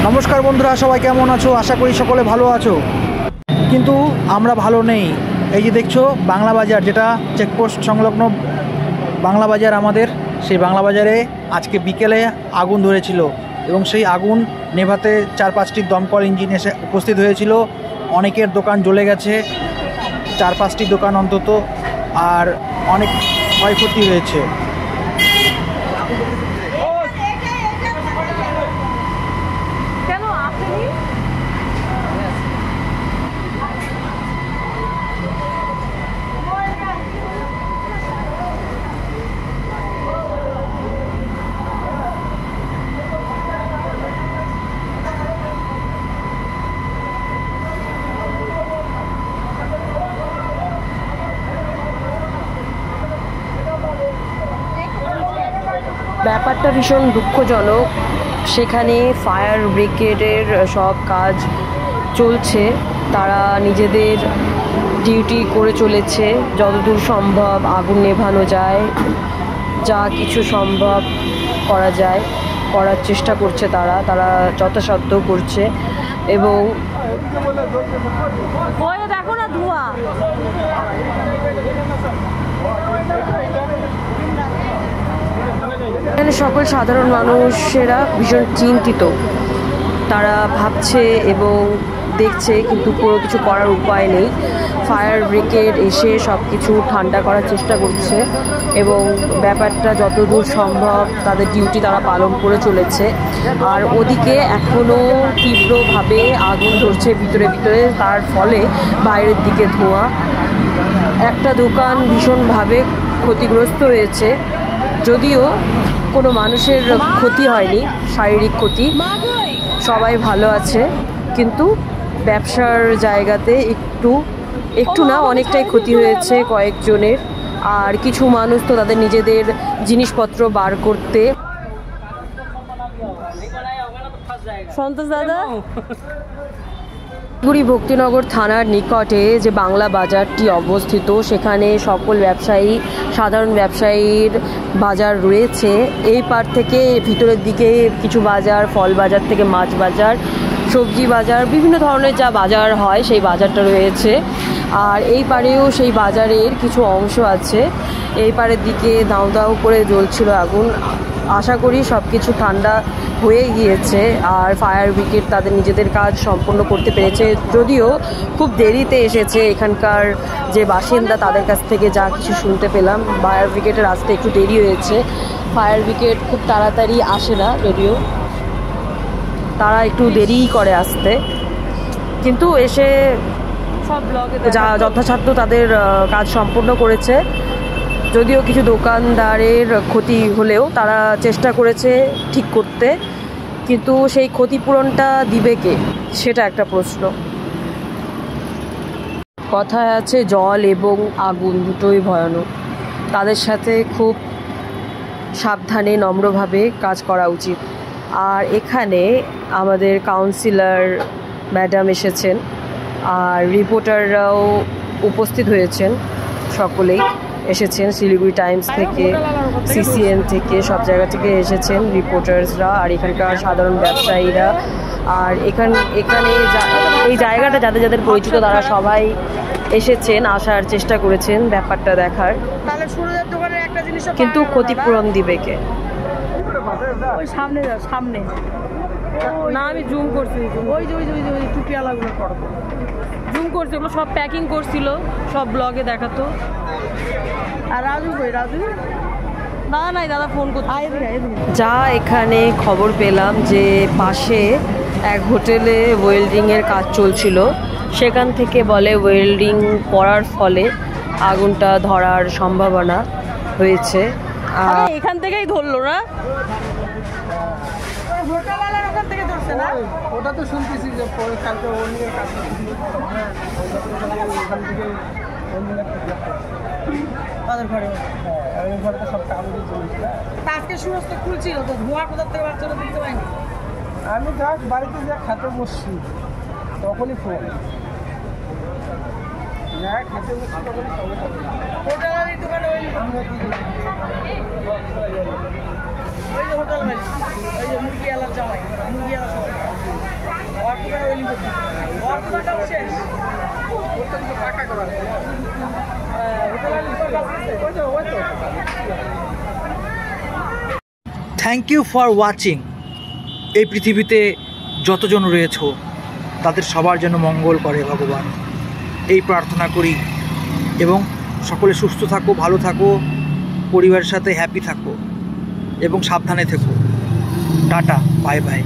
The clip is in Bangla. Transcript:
নমস্কার বন্ধুরা, সবাই কেমন আছো? আশা করি সকলে ভালো আছো, কিন্তু আমরা ভালো নেই। এই যে দেখছো বাংলা বাজার, যেটা চেকপোস্ট সংলগ্ন বাংলা বাজার আমাদের, সেই বাংলা বাজারে আজকে বিকেলে আগুন ধরেছিল এবং সেই আগুন নেভাতে 4-5টি দমকল ইঞ্জিন এসে উপস্থিত হয়েছিল। অনেকের দোকান জ্বলে গেছে, 4-5টি দোকান অন্তত, আর অনেক ক্ষয়ক্ষতি হয়েছে। ব্যাপারটা ভীষণ দুঃখজনক। সেখানে ফায়ার ব্রিগেডের সব কাজ চলছে, তারা নিজেদের ডিউটি করে চলেছে। যতদূর সম্ভব আগুন নেভানো যায়, যা কিছু সম্ভব করা যায় করার চেষ্টা করছে তারা যথাসাধ্য করছে। এবং দেখো না ধোঁয়া, এখানে সকল সাধারণ মানুষেরা ভীষণ চিন্তিত। তারা ভাবছে এবং দেখছে, কিন্তু কোনো কিছু করার উপায় নেই। ফায়ার ব্রিগেড এসে সব কিছু ঠান্ডা করার চেষ্টা করছে এবং ব্যাপারটা যতদূর সম্ভব তাদের ডিউটি তারা পালন করে চলেছে। আর ওদিকে এখনও তীব্রভাবে আগুন ধরছে ভিতরে, তার ফলে বাইরের দিকে ধোঁয়া। একটা দোকান ভীষণভাবে ক্ষতিগ্রস্ত হয়েছে, যদিও কোনো মানুষের ক্ষতি হয়নি, শারীরিক ক্ষতি, সবাই ভালো আছে। কিন্তু ব্যবসার জায়গাতে একটু না অনেকটাই ক্ষতি হয়েছে কয়েকজনের। আর কিছু মানুষ তো তাদের নিজেদের জিনিসপত্র বার করতে। সন্তোষ দাদা, শিলিগুড়ি ভক্তিনগর থানার নিকটে যে বাংলা বাজারটি অবস্থিত, সেখানে সকল ব্যবসায়ী, সাধারণ ব্যবসায়ীর বাজার রয়েছে। এই পার থেকে ভিতরের দিকে কিছু বাজার, ফল বাজার থেকে মাছ বাজার, সবজি বাজার, বিভিন্ন ধরনের যা বাজার হয় সেই বাজারটা রয়েছে। আর এই পারেও সেই বাজারের কিছু অংশ আছে। এই পারের দিকে দাউ দাউ করে জ্বলছিল আগুন। আশা করি সব কিছু ঠান্ডা হয়ে গিয়েছে আর ফায়ার ব্রিগেড তাদের নিজেদের কাজ সম্পন্ন করতে পেরেছে, যদিও খুব দেরিতে এসেছে। এখানকার যে বাসিন্দা, তাদের কাছ থেকে যা কিছু শুনতে পেলাম, ফায়ার ব্রিগেডের আসতে একটু দেরি হয়েছে। ফায়ার ব্রিগেড খুব তাড়াতাড়ি আসে না, যদিও তারা একটু দেরিই করে আসতে, কিন্তু এসে যথাসাধ্য তাদের কাজ সম্পূর্ণ করেছে। যদিও কিছু দোকানদারের ক্ষতি হলেও তারা চেষ্টা করেছে ঠিক করতে, কিন্তু সেই ক্ষতিপূরণটা দিবে কে, সেটা একটা প্রশ্ন। কথায় আছে জল এবং আগুন দুটোই ভয়ানক, তাদের সাথে খুব সাবধানে নম্রভাবে কাজ করা উচিত। আর এখানে আমাদের কাউন্সিলর ম্যাডাম এসেছেন, আর রিপোর্টাররাও উপস্থিত হয়েছেন, সকলেই এসেছেন। শিলিগুড়ি টাইমস থেকে, সিসিএন থেকে, সব জায়গা থেকে এসেছেন রিপোর্টার্সরা আর এখানকার সাধারণ ব্যবসায়ীরা। আর এখানে এই জায়গাটা যাদের পরিচিত, তারা সবাই এসেছেন, আসার চেষ্টা করেছেন ব্যাপারটা দেখার। কিন্তু ক্ষতিপূরণ দিবে কে? সামনে না, আমি জুম করছি, ওই টুপিওয়ালাগুলো করবো, জুম করছি, ওগুলো সব প্যাকিং করছিল, সব ব্লগে দেখাতো। আর রাজু দাদা নাই, দাদা ফোন করতে। যা এখানে খবর পেলাম যে পাশে এক হোটেলে ওয়েল্ডিংয়ের কাজ চলছিল, সেখান থেকে বলে ওয়েল্ডিং করার ফলে আগুনটা ধরার সম্ভাবনা হয়েছে। এখান থেকেই ধরলো না, ওটা তো শুনতেছি যে কালকে ওয়েল্ডিংয়ের কাজ ওখান থেকে তাদের ঘরে, ঘরে তো সব কাগজে চলেছিল। আজকে সমস্ত খুলছিল তো, ধোঁয়া কোথার থেকে বাচ্চারা দেখতে পাইনি। আমি জাস্ট বাড়িতে যা খেতে বসছি তখনই ফোন, যা খেতে বসছি তখনই হোটেলের দোকানে ওই হোটেল, ওই যে মুরগিওয়ালার জামাই, মুরগিওয়ালা সবাই থ্যাংক ইউ ফর ওয়াচিং। এই পৃথিবীতে যতজন রয়েছে তাদের সবার যেন মঙ্গল করে ভগবান, এই প্রার্থনা করি। এবং সকলে সুস্থ থাকো, ভালো থাকো, পরিবারের সাথে হ্যাপি থাকো এবং সাবধানে থেকো। Tata, bye bye.